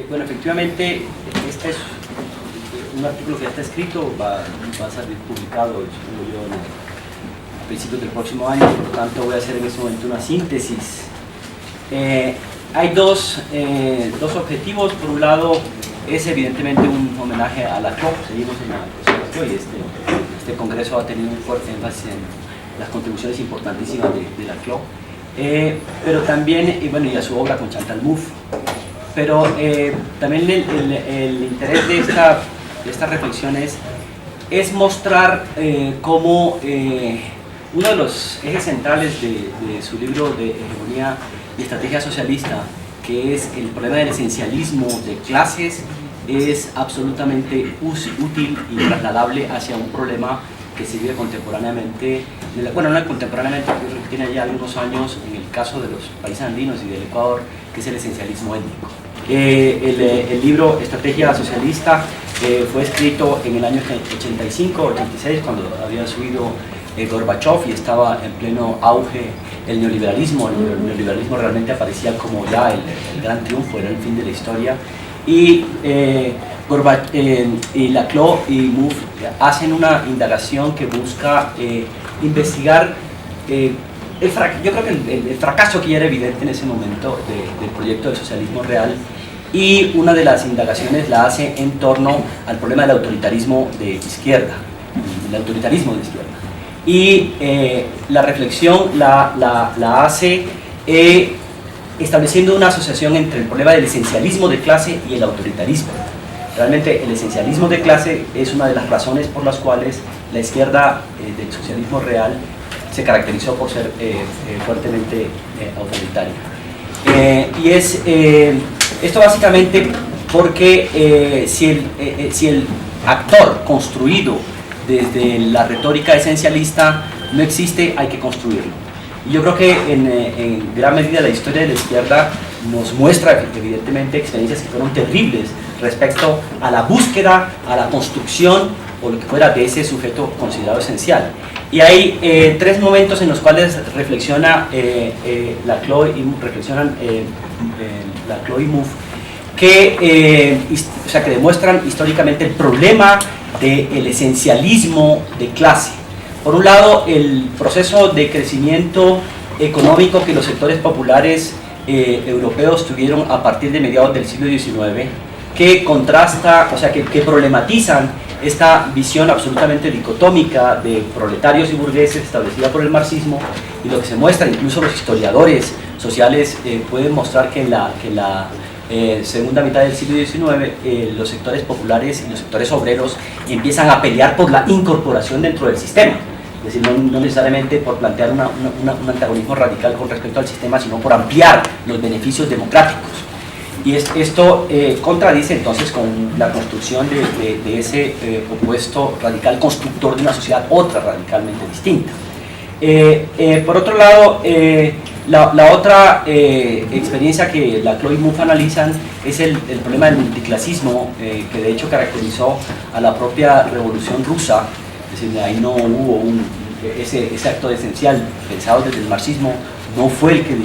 Bueno, efectivamente, este es un artículo que ya está escrito, va a salir publicado, supongo yo, a principios del próximo año, por lo tanto voy a hacer en este momento una síntesis. Hay dos objetivos. Por un lado, es evidentemente un homenaje a la CLO. Seguimos en la CLO y este congreso ha tenido un fuerte énfasis en las contribuciones importantísimas de la CLO, pero también, y a su obra con Chantal Mouffe. Pero también el interés de esta reflexión es mostrar cómo uno de los ejes centrales de su libro de Hegemonía y Estrategia Socialista, que es el problema del esencialismo de clases, es absolutamente útil y trasladable hacia un problema que se vive contemporáneamente, bueno, no contemporáneamente, pero que tiene ya algunos años en el caso de los países andinos y del Ecuador, que es el esencialismo étnico. El libro Estrategia Socialista fue escrito en el año 85-86, cuando había subido Gorbachev y estaba en pleno auge el neoliberalismo. El neoliberalismo realmente aparecía como ya el gran triunfo, era el fin de la historia. Y la CLO y Mouffe hacen una indagación que busca investigar yo creo que el fracaso que ya era evidente en ese momento del proyecto del socialismo real, y una de las indagaciones la hace en torno al problema del autoritarismo de izquierda, el autoritarismo de izquierda. Y la reflexión la hace estableciendo una asociación entre el problema del esencialismo de clase y el autoritarismo. Realmente el esencialismo de clase es una de las razones por las cuales la izquierda del socialismo real se caracterizó por ser fuertemente autoritaria. Esto básicamente porque si el actor construido desde la retórica esencialista no existe, hay que construirlo. Y yo creo que en gran medida la historia de la izquierda nos muestra evidentemente experiencias que fueron terribles respecto a la búsqueda, a la construcción o lo que fuera de ese sujeto considerado esencial. Y hay tres momentos en los cuales reflexiona la CLO y Mouffe, que demuestran históricamente el problema del esencialismo de clase. Por un lado, el proceso de crecimiento económico que los sectores populares europeos tuvieron a partir de mediados del siglo XIX, que contrasta, que problematizan esta visión absolutamente dicotómica de proletarios y burgueses establecida por el marxismo, y lo que se muestra, incluso los historiadores sociales pueden mostrar que en la segunda mitad del siglo XIX los sectores populares y los sectores obreros empiezan a pelear por la incorporación dentro del sistema. Es decir, no necesariamente por plantear un antagonismo radical con respecto al sistema, sino por ampliar los beneficios democráticos. Y esto contradice entonces con la construcción de ese opuesto radical constructor de una sociedad, otra radicalmente distinta. Por otro lado, la otra experiencia que la CLO y Mouffe analizan es el problema del multiclasismo, que de hecho caracterizó a la propia revolución rusa. Es decir, ahí no hubo ese acto esencial pensado desde el marxismo, no fue el que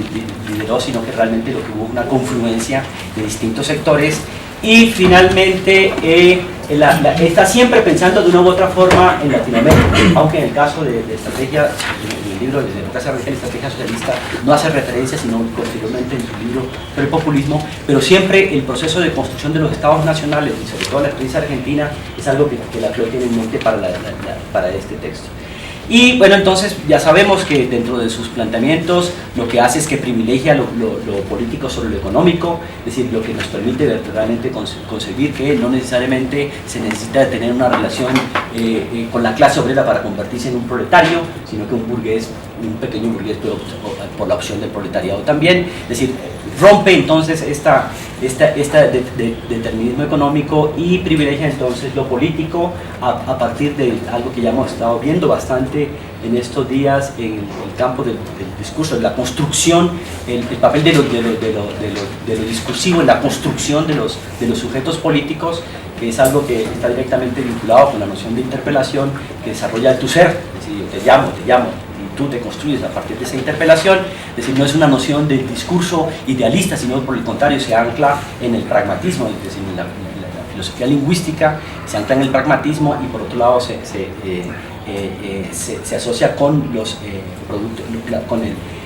lideró, sino que realmente lo que hubo una confluencia de distintos sectores. Y finalmente está siempre pensando de una u otra forma en Latinoamérica, aunque en el caso de estrategia, en el libro de Democracia Radical y Estrategia Socialista no hace referencia, sino posteriormente en su libro sobre el populismo, pero siempre el proceso de construcción de los estados nacionales, y sobre todo la experiencia argentina, es algo que la CLO tiene en mente para este texto. Y bueno, entonces ya sabemos que dentro de sus planteamientos lo que hace es que privilegia lo político sobre lo económico, es decir, lo que nos permite verdaderamente concebir que no necesariamente se necesita tener una relación con la clase obrera para convertirse en un proletario, sino que un pequeño burgués puede optar por la opción del proletariado también. Es decir, rompe entonces este determinismo económico y privilegia entonces lo político a partir de algo que ya hemos estado viendo bastante en estos días en el campo del discurso, de la construcción, el papel de lo discursivo en la construcción de los sujetos políticos, que es algo que está directamente vinculado con la noción de interpelación que desarrolla el tu ser. Es decir, yo te llamo, y tú te construyes a partir de esa interpelación. Es decir, no es una noción de discurso idealista, sino por el contrario se ancla en el pragmatismo, es decir, en la filosofía lingüística se ancla en el pragmatismo, y por otro lado se asocia con los productos,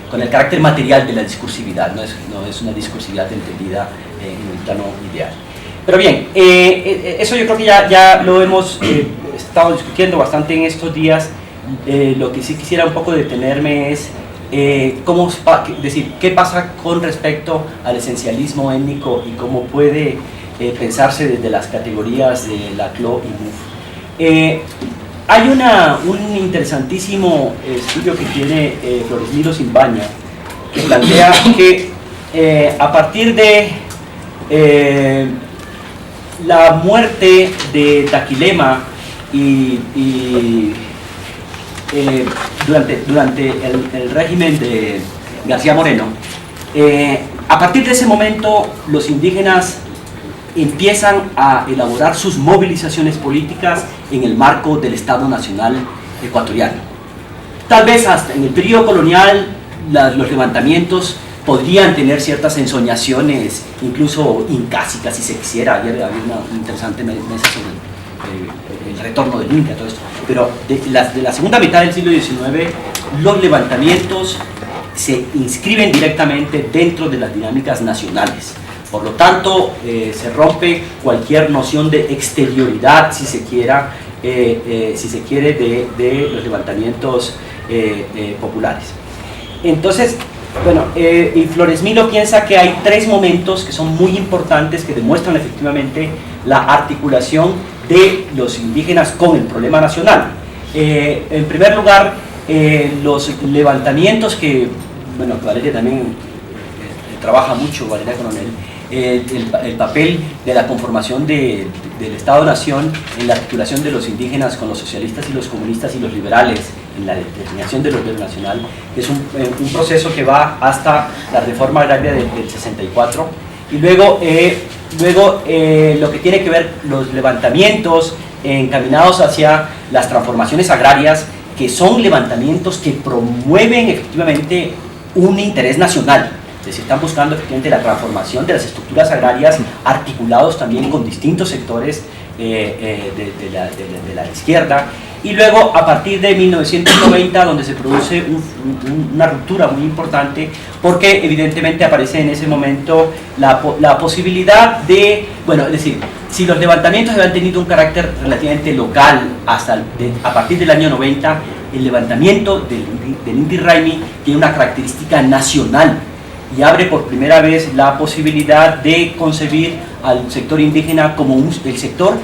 con el carácter material de la discursividad, no es una discursividad entendida en el plano ideal. Pero bien, eso yo creo que ya lo hemos estado discutiendo bastante en estos días. Lo que sí quisiera un poco detenerme es qué pasa con respecto al esencialismo étnico y cómo puede pensarse desde las categorías de Laclau y Mouffe. Hay un interesantísimo estudio que tiene Floresmiro Simbaña, que plantea que a partir de la muerte de Daquilema y durante el régimen de García Moreno, a partir de ese momento los indígenas empiezan a elaborar sus movilizaciones políticas en el marco del Estado Nacional ecuatoriano. Tal vez hasta en el periodo colonial los levantamientos podrían tener ciertas ensoñaciones, incluso incásicas si se quisiera. Ayer había una interesante mesa sobre el retorno del Inca, todo esto. Pero de la segunda mitad del siglo XIX, los levantamientos se inscriben directamente dentro de las dinámicas nacionales. Por lo tanto, se rompe cualquier noción de exterioridad, si se quiere, de los levantamientos populares. Entonces, bueno, y Floresmilo piensa que hay tres momentos que son muy importantes, que demuestran efectivamente la articulación de los indígenas con el problema nacional. En primer lugar, los levantamientos que Valeria también trabaja mucho, Valeria Coronel, el papel de la conformación del Estado-Nación en la articulación de los indígenas con los socialistas y los comunistas y los liberales en la determinación del orden nacional, que es un proceso que va hasta la reforma agraria del 64, y luego lo que tiene que ver los levantamientos encaminados hacia las transformaciones agrarias, que son levantamientos que promueven efectivamente un interés nacional. Es decir, están buscando efectivamente la transformación de las estructuras agrarias, articulados también con distintos sectores de la izquierda. Y luego, a partir de 1990, donde se produce una ruptura muy importante, porque evidentemente aparece en ese momento la posibilidad de, es decir, si los levantamientos habían tenido un carácter relativamente local a partir del año 90, el levantamiento del Inti Raymi tiene una característica nacional, y abre por primera vez la posibilidad de concebir al sector indígena como un sector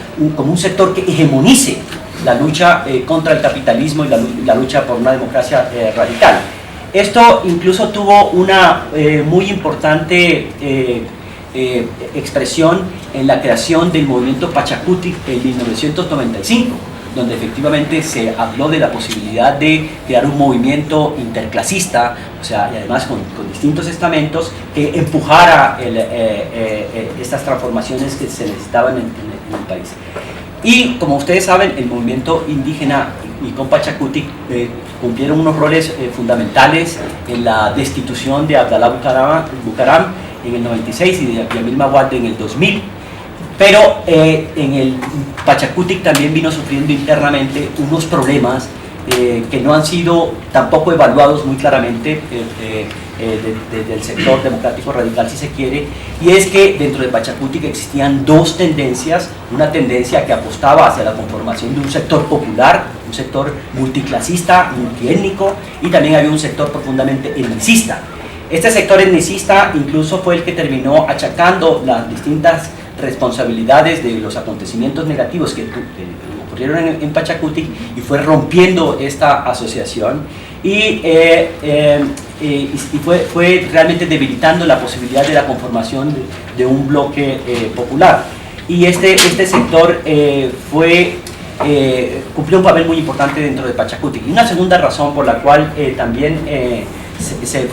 que hegemonice la lucha contra el capitalismo y la lucha por una democracia radical. Esto incluso tuvo una muy importante expresión en la creación del movimiento Pachacutic en 1995, donde efectivamente se habló de la posibilidad de crear un movimiento interclasista, y además con distintos estamentos, que empujara estas transformaciones que se necesitaban en el país. Y como ustedes saben, el movimiento indígena y con Pachacutic cumplieron unos roles fundamentales en la destitución de Abdalá Bucaram en el 96 y de Yamil Mahuate en el 2000. Pero en el Pachacutic también vino sufriendo internamente unos problemas que no han sido tampoco evaluados muy claramente desde el sector democrático radical, si se quiere, y es que dentro de Pachacutic existían dos tendencias: una tendencia que apostaba hacia la conformación de un sector popular, un sector multiclasista, multiétnico, y también había un sector profundamente etnicista. Este sector etnicista incluso fue el que terminó achacando las distintas responsabilidades de los acontecimientos negativos que ocurrieron en Pachacutic, y fue rompiendo esta asociación y fue realmente debilitando la posibilidad de la conformación de un bloque popular. Y este sector cumplió un papel muy importante dentro de Pachacutic. Y una segunda razón por la cual también se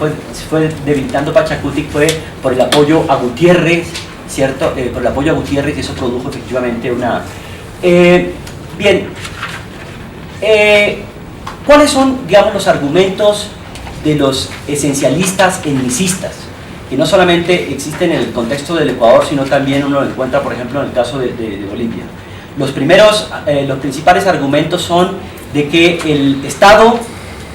fue debilitando Pachacutic fue por el apoyo a Gutiérrez, ¿cierto? Por el apoyo a Gutiérrez, y eso produjo efectivamente una... ¿Cuáles son, digamos, los argumentos de los esencialistas etnicistas? Que no solamente existen en el contexto del Ecuador, sino también uno lo encuentra, por ejemplo, en el caso de Bolivia. Los principales argumentos son de que el Estado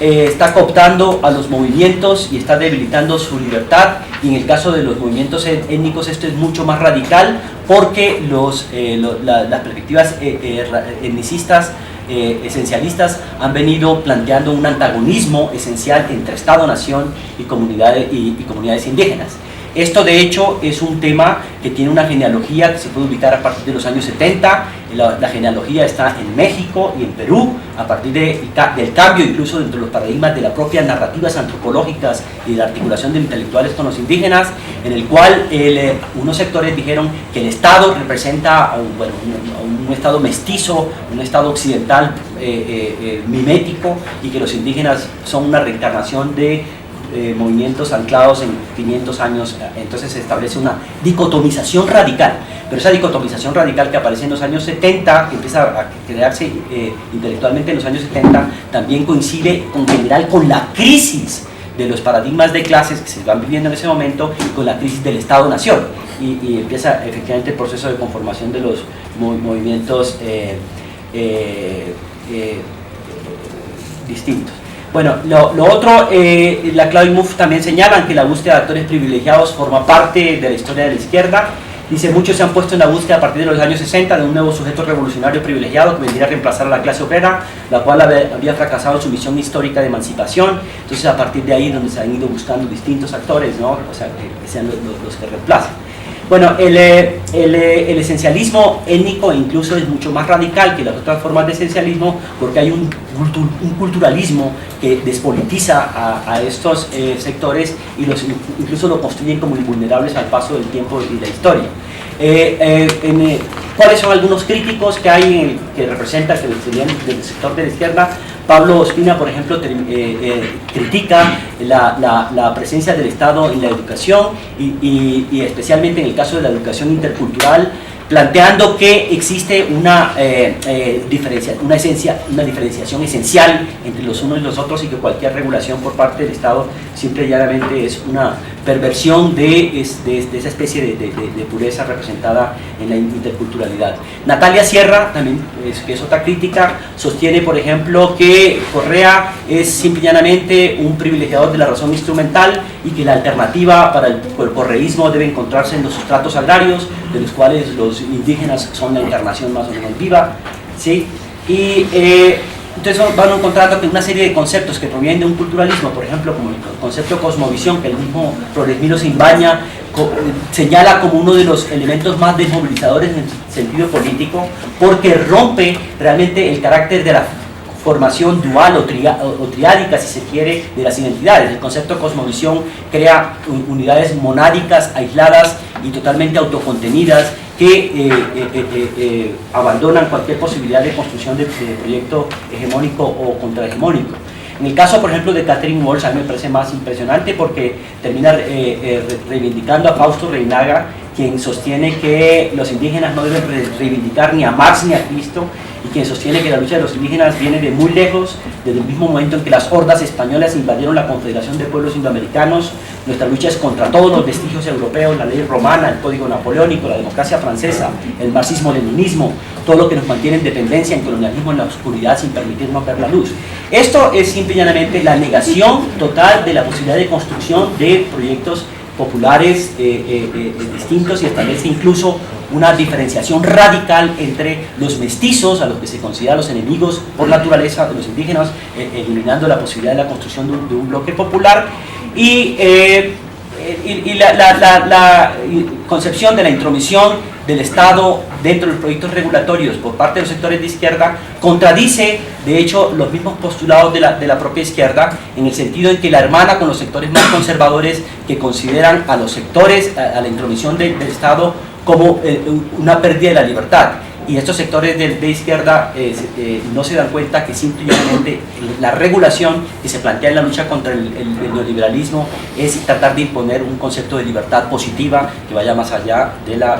está cooptando a los movimientos y está debilitando su libertad, y en el caso de los movimientos étnicos esto es mucho más radical, porque las perspectivas etnicistas esencialistas han venido planteando un antagonismo esencial entre Estado-nación y comunidades indígenas. Esto de hecho es un tema que tiene una genealogía que se puede ubicar a partir de los años 70, la genealogía está en México y en Perú, a partir del cambio incluso dentro de los paradigmas de las propias narrativas antropológicas y de la articulación de intelectuales con los indígenas, en el cual unos sectores dijeron que el Estado representa un Estado mestizo, un Estado occidental mimético, y que los indígenas son una reencarnación de movimientos anclados en 500 años. Entonces se establece una dicotomización radical, pero esa dicotomización radical que aparece en los años 70, que empieza a crearse intelectualmente en los años 70, también coincide en general con la crisis de los paradigmas de clases que se van viviendo en ese momento, y con la crisis del Estado-Nación, y empieza efectivamente el proceso de conformación de los movimientos distintos. Bueno, lo otro, la Claude Mouffe también señalan que la búsqueda de actores privilegiados forma parte de la historia de la izquierda. Dice, muchos se han puesto en la búsqueda a partir de los años 60 de un nuevo sujeto revolucionario privilegiado que vendría a reemplazar a la clase obrera, la cual había fracasado en su misión histórica de emancipación. Entonces a partir de ahí donde se han ido buscando distintos actores, ¿no? O sea, que sean los que reemplacen. Bueno, el esencialismo étnico incluso es mucho más radical que las otras formas de esencialismo, porque hay un culturalismo que despolitiza a estos sectores y incluso lo construyen como invulnerables al paso del tiempo y la historia. ¿Cuáles son algunos críticos que hay que representan, que serían del sector de la izquierda? Pablo Ospina, por ejemplo, critica la presencia del Estado en la educación y especialmente en el caso de la educación intercultural, planteando que existe una diferenciación esencial entre los unos y los otros, y que cualquier regulación por parte del Estado simple y llanamente es una perversión de esa especie de pureza representada en la interculturalidad. Natalia Sierra, también que es otra crítica, sostiene, por ejemplo, que Correa es simple y llanamente un privilegiador de la razón instrumental, y que la alternativa para el correísmo debe encontrarse en los sustratos agrarios, de los cuales los indígenas son la encarnación más o menos viva, ¿sí? Y entonces van encontrando que una serie de conceptos que provienen de un culturalismo, por ejemplo, como el concepto cosmovisión, que el mismo Flores Simbaña señala como uno de los elementos más desmovilizadores en el sentido político, porque rompe realmente el carácter de la formación dual o triádica, si se quiere, de las identidades. El concepto cosmovisión crea unidades monádicas, aisladas y totalmente autocontenidas, que abandonan cualquier posibilidad de construcción de proyecto hegemónico o contrahegemónico. En el caso, por ejemplo, de Catherine Walsh, a mí me parece más impresionante, porque termina reivindicando a Fausto Reinaga, quien sostiene que los indígenas no deben reivindicar ni a Marx ni a Cristo, y quien sostiene que la lucha de los indígenas viene de muy lejos, desde el mismo momento en que las hordas españolas invadieron la Confederación de Pueblos Indoamericanos. Nuestra lucha es contra todos los vestigios europeos, la ley romana, el código napoleónico, la democracia francesa, el marxismo-leninismo, todo lo que nos mantiene en dependencia, en colonialismo, en la oscuridad, sin permitirnos ver la luz. Esto es simple y llanamente la negación total de la posibilidad de construcción de proyectos populares distintos, y establece incluso una diferenciación radical entre los mestizos, a los que se considera los enemigos por naturaleza de los indígenas, eliminando la posibilidad de la construcción de un bloque popular, y la concepción de la intromisión del Estado dentro de los proyectos regulatorios por parte de los sectores de izquierda contradice, de hecho, los mismos postulados de la propia izquierda, en el sentido en que la hermana con los sectores más conservadores, que consideran a los sectores, a la intromisión del Estado como una pérdida de la libertad. y estos sectores de izquierda no se dan cuenta que simplemente la regulación que se plantea en la lucha contra el neoliberalismo es tratar de imponer un concepto de libertad positiva que vaya más allá de la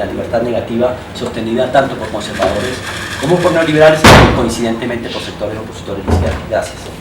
libertad negativa, sostenida tanto por conservadores como por neoliberales y coincidentemente por sectores opositores de izquierda. Gracias.